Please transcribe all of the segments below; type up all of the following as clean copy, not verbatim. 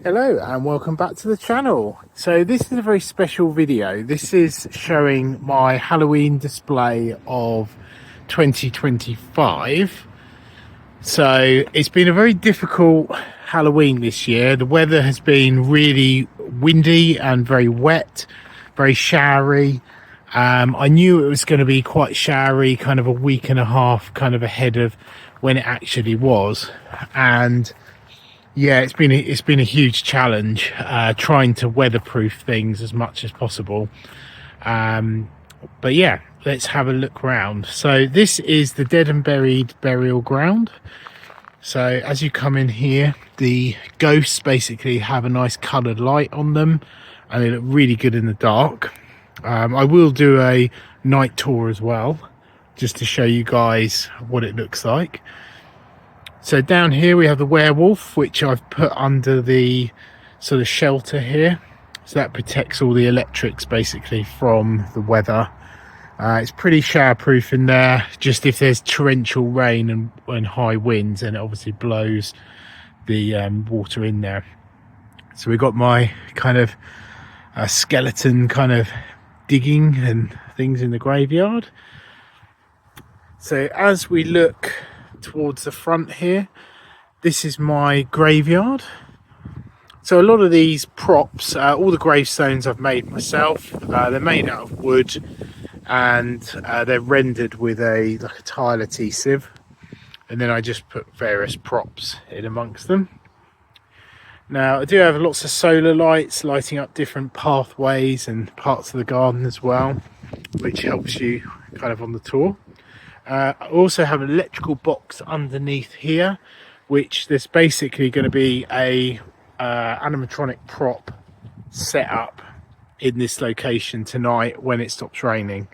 Hello and welcome back to the channel. So this is a very special video. This is showing my Halloween display of 2025. So it's been a very difficult Halloween this year. The weather has been really windy and very wet, very showery. I knew it was going to be quite showery kind of a week and a half kind of ahead of when it actually was. And yeah, it's been a huge challenge trying to weatherproof things as much as possible. But yeah, let's have a look around. So this is the Dead and Buried burial ground. So as you come in here, the ghosts basically have a nice coloured light on them and they look really good in the dark. I will do a night tour as well, just to show you guys what it looks like. So down here we have the werewolf, which I've put under the sort of shelter here. So that protects all the electrics basically from the weather. It's pretty showerproof in there. Just if there's torrential rain and high winds, and it obviously blows the water in there. So we've got my kind of skeleton kind of digging and things in the graveyard. So as we look towards the front here, this is my graveyard. So a lot of these props, all the gravestones I've made myself. They're made out of wood and they're rendered with a tile adhesive, and then I just put various props in amongst them. Now I do have lots of solar lights lighting up different pathways and parts of the garden as well, which helps you kind of on the tour. I also have an electrical box underneath here, which there's basically going to be a animatronic prop set up in this location tonight when it stops raining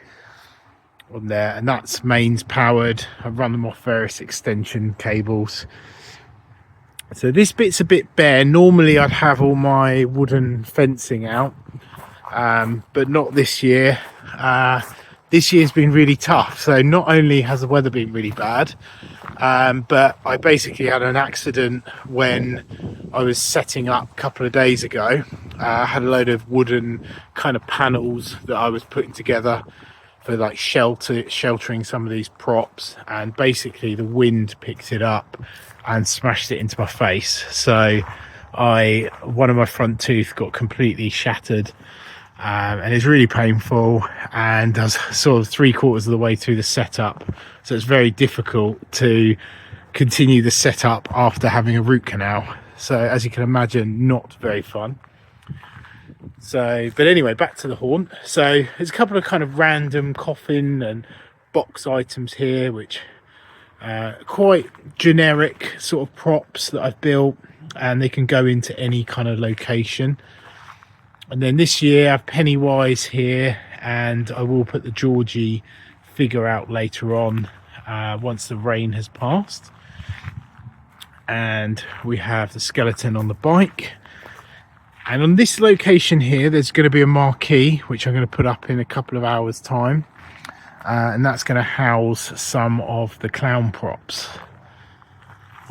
on there, and that's mains powered. I run them off various extension cables. So this bit's a bit bare. Normally I'd have all my wooden fencing out, but not this year. This year's been really tough. So not only has the weather been really bad, but I basically had an accident when I was setting up a couple of days ago. I had a load of wooden kind of panels that I was putting together for like sheltering some of these props, and basically the wind picked it up and smashed it into my face. So one of my front teeth got completely shattered. And it's really painful, and I was sort of 3/4 of the way through the setup, so it's very difficult to continue the setup after having a root canal. So as you can imagine, not very fun. So but anyway, back to the haunt. So there's a couple of kind of random coffin and box items here, which quite generic sort of props that I've built, and they can go into any kind of location. And then this year I have Pennywise here, and I will put the Georgie figure out later on once the rain has passed. And we have the skeleton on the bike. And on this location here, there's going to be a marquee, which I'm going to put up in a couple of hours time. And that's going to house some of the clown props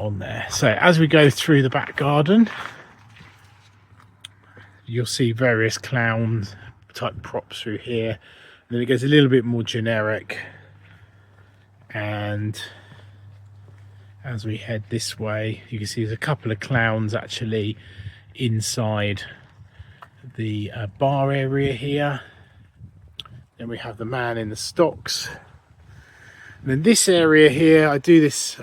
on there. So as we go through the back garden, you'll see various clown type props through here, and then it goes a little bit more generic. And as we head this way, you can see there's a couple of clowns actually inside the bar area here. Then we have the man in the stocks, and then this area here, I do this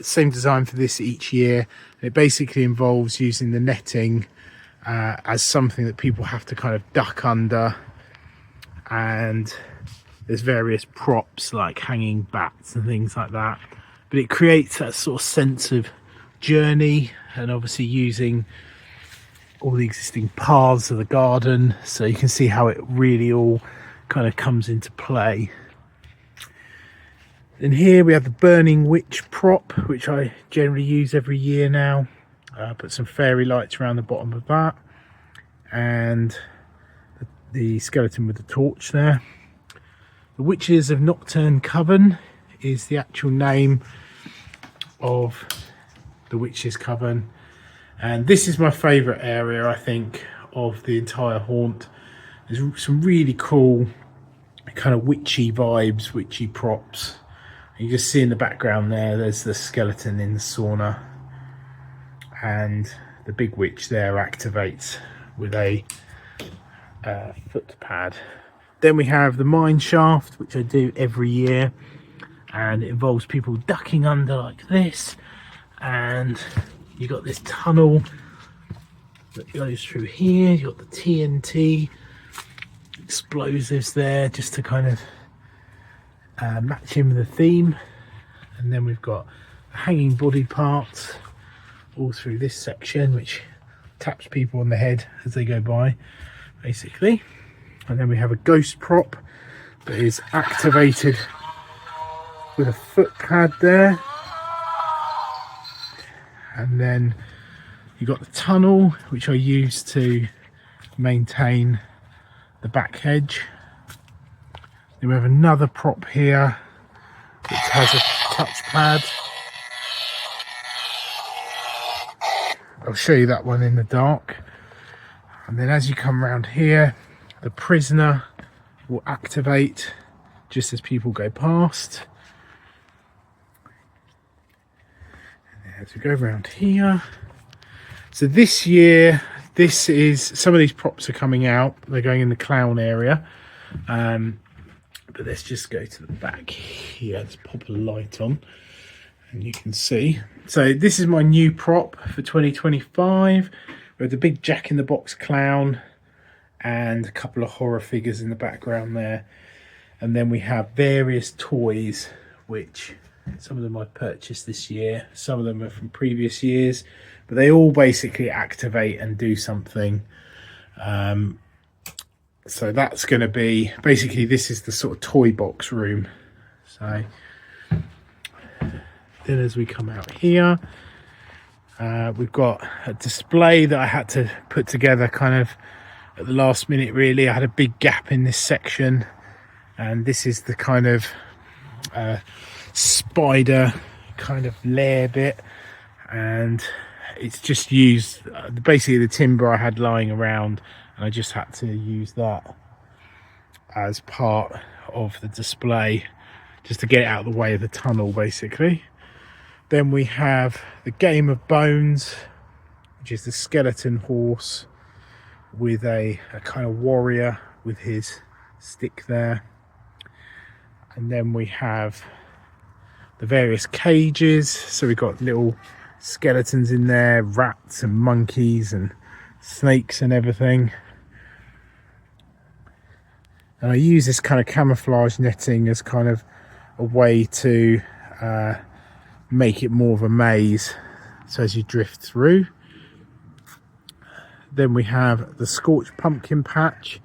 same design for this each year. It basically involves using the netting as something that people have to kind of duck under, and there's various props like hanging bats and things like that, but it creates that sort of sense of journey, and obviously using all the existing paths of the garden, so you can see how it really all kind of comes into play. And here we have the burning witch prop, which I generally use every year now. Put some fairy lights around the bottom of that, and the skeleton with the torch there. The Witches of Nocturne Coven is the actual name of the Witches Coven, And this is my favorite area, I think, of the entire haunt. There's some really cool kind of witchy vibes, witchy props. You just see in the background there's the skeleton in the sauna, and the big witch there activates with a foot pad. Then we have the mine shaft, which I do every year, and it involves people ducking under like this, and you got this tunnel that goes through here. You got the TNT explosives there just to kind of match in with the theme. And then we've got hanging body parts all through this section, which taps people on the head as they go by, basically. And then we have a ghost prop that is activated with a foot pad there. And then you got the tunnel, which I use to maintain the back hedge. Then we have another prop here which has a touchpad. I'll show you that one in the dark. And then as you come around here, the prisoner will activate just as people go past. As we go around here, so this year, this is, some of these props are coming out, they're going in the clown area, but let's just go to the back here. Let's pop a light on and you can see. So this is my new prop for 2025. We have the big Jack-in-the-Box clown and a couple of horror figures in the background there, and then we have various toys, which some of them I've purchased this year, some of them are from previous years, but they all basically activate and do something. So that's going to be, basically this is the sort of toy box room. So then as we come out here, we've got a display that I had to put together kind of at the last minute really. I had a big gap in this section, and this is the kind of spider kind of lair bit, and it's just used basically the timber I had lying around, and I just had to use that as part of the display just to get it out of the way of the tunnel basically. Then we have the Game of Bones, which is the skeleton horse with a kind of warrior with his stick there. And then we have the various cages, so we've got little skeletons in there, rats and monkeys and snakes and everything. And I use this kind of camouflage netting as kind of a way to make it more of a maze, so as you drift through. Then we have the Scorched Pumpkin Patch.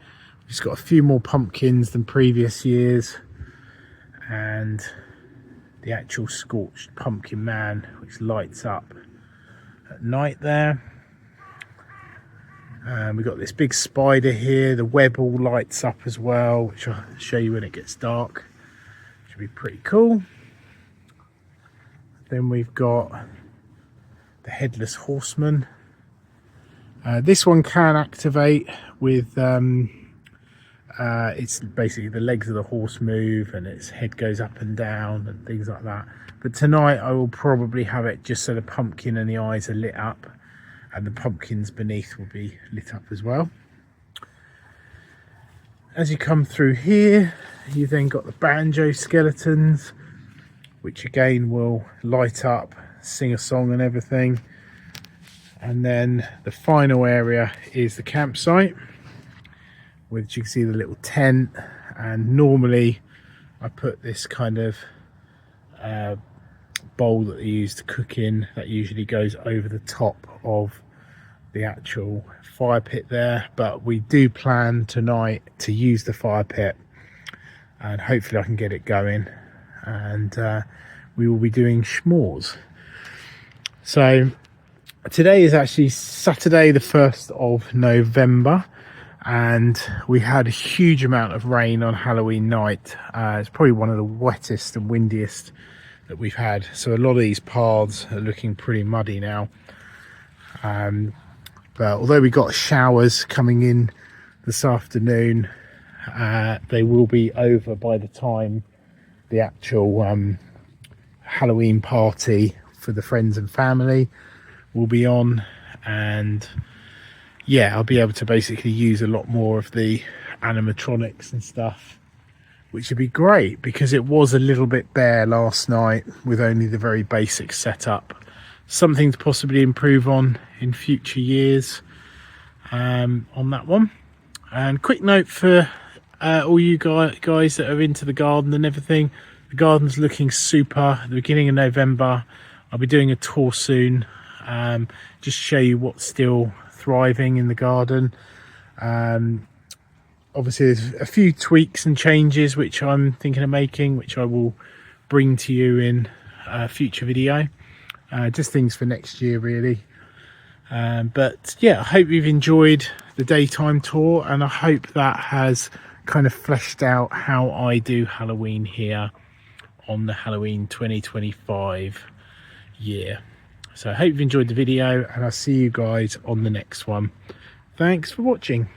It's got a few more pumpkins than previous years, and the actual Scorched Pumpkin Man, which lights up at night there. We've got this big spider here. The web all lights up as well, which I'll show you when it gets dark. Should be pretty cool. Then we've got the Headless Horseman. This one can activate with it's basically the legs of the horse move and its head goes up and down and things like that. But tonight I will probably have it just so the pumpkin and the eyes are lit up, and the pumpkins beneath will be lit up as well. As you come through here, you then got the banjo skeletons, which again will light up, sing a song and everything. And then the final area is the campsite, which you can see the little tent, and normally I put this kind of bowl that they use to cook in, that usually goes over the top of the actual fire pit there, but we do plan tonight to use the fire pit, and hopefully I can get it going, and we will be doing s'mores. So today is actually Saturday the 1st of November, and we had a huge amount of rain on Halloween night. It's probably one of the wettest and windiest that we've had, so a lot of these paths are looking pretty muddy now. But although we got showers coming in this afternoon, they will be over by the time the actual Halloween party for the friends and family will be on. And yeah, I'll be able to basically use a lot more of the animatronics and stuff, which would be great because it was a little bit bare last night with only the very basic setup. Something to possibly improve on in future years on that one. And quick note for all you guys that are into the garden and everything, the garden's looking super. At the beginning of November, I'll be doing a tour soon, just show you what's still thriving in the garden. Obviously there's a few tweaks and changes which I'm thinking of making, which I will bring to you in a future video. Just things for next year really. But yeah, I hope you've enjoyed the daytime tour, and I hope that has kind of fleshed out how I do Halloween here on the Halloween 2025 year. So I hope you've enjoyed the video, and I'll see you guys on the next one. Thanks for watching.